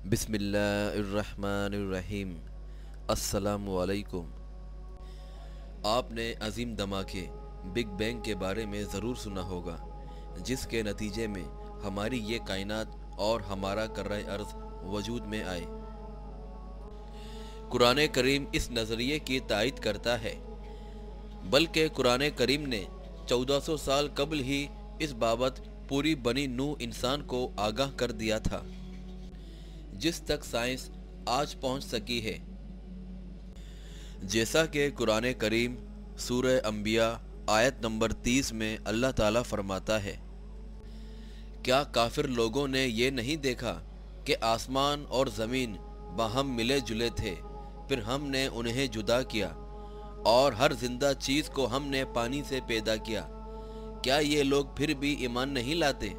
बिस्मिल्लाहिर्रहमानिर्रहीम। अस्सलामुअलैकुम। आपने अजीम धमाके बिग बैंग के बारे में ज़रूर सुना होगा, जिसके नतीजे में हमारी ये कायनात और हमारा कर्रे अर्ज़ वजूद में आए। कुरान करीम इस नज़रिए की तायद करता है, बल्कि कुरान करीम ने 1400 साल कबल ही इस बाबत पूरी बनी नूह इंसान को आगाह कर दिया था, जिस तक साइंस आज पहुंच सकी है। जैसा कि कुरान करीम सूरह अंबिया आयत नंबर 30 में अल्लाह ताला फरमाता है, क्या काफिर लोगों ने ये नहीं देखा कि आसमान और ज़मीन बाहम मिले जुले थे, फिर हमने उन्हें जुदा किया और हर जिंदा चीज़ को हमने पानी से पैदा किया, क्या ये लोग फिर भी ईमान नहीं लाते।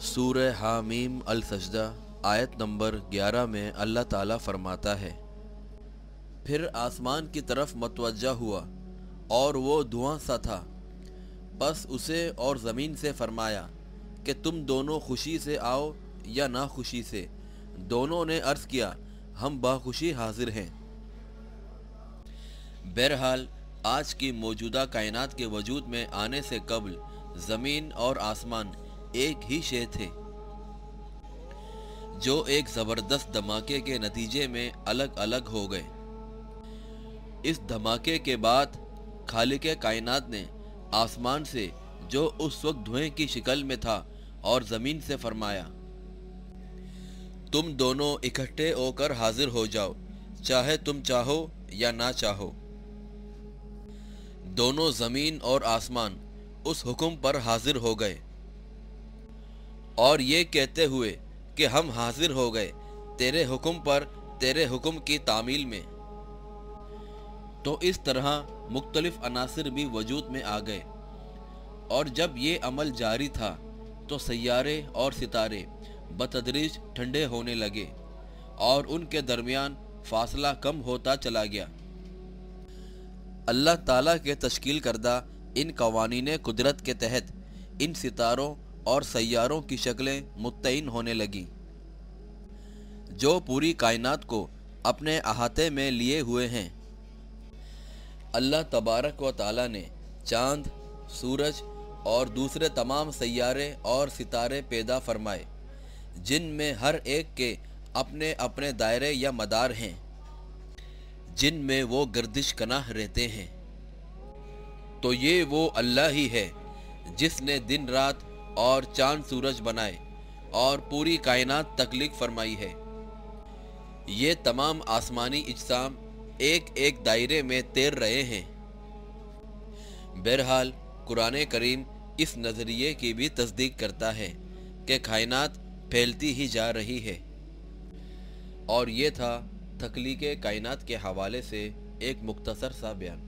सूरह हामीम अल सजदा आयत नंबर 11 में अल्लाह ताला फरमाता है, फिर आसमान की तरफ मतवज्जा हुआ और वो धुआं सा था, बस उसे और ज़मीन से फरमाया कि तुम दोनों खुशी से आओ या ना खुशी से। दोनों ने अर्ज़ किया, हम बाखुशी हाजिर हैं। बहरहाल आज की मौजूदा कायनात के वजूद में आने से कबल ज़मीन और आसमान एक ही शे थे, जो एक ज़बरदस्त धमाके के नतीजे में अलग अलग हो गए। इस धमाके के बाद खालिक़े कायनात ने आसमान से, जो उस वक्त धुएं की शक्ल में था, और ज़मीन से फरमाया, तुम दोनों इकट्ठे होकर हाजिर हो जाओ, चाहे तुम चाहो या ना चाहो। दोनों ज़मीन और आसमान उस हुक्म पर हाजिर हो गए और ये कहते हुए कि हम हाजिर हो गए तेरे हुक्म पर, तेरे हुक्म की तामील में। तो इस तरह मुख्तलिफ अनासिर भी वजूद में आ गए, और जब ये अमल जारी था तो सैयारे और सितारे बतदरीज ठंडे होने लगे और उनके दरमियान फासला कम होता चला गया। अल्लाह ताला के तश्कील करदा इन कवानीने कुदरत के तहत इन सितारों और सैयारों की शक्लें मुत्तईन होने लगी, जो पूरी कायनात को अपने अहाते में लिए हुए हैं। अल्लाह तबारक व ताला ने चाँद, सूरज और दूसरे तमाम सैयारे और सितारे पैदा फरमाए, जिनमें हर एक के अपने अपने दायरे या मदार हैं, जिनमें वो गर्दिश कनाह रहते हैं। तो ये वो अल्लाह ही है जिसने दिन रात और चाँद सूरज बनाए और पूरी कायनात तख्लीक फरमाई है। ये तमाम आसमानी इज्साम एक एक दायरे में तैर रहे हैं। बहरहाल कुरान करीम इस नज़रिए की भी तस्दीक करता है कि कायनात फैलती ही जा रही है। और ये था तख्लीक़े कायनात के हवाले से एक मुख्तसर सा बयान।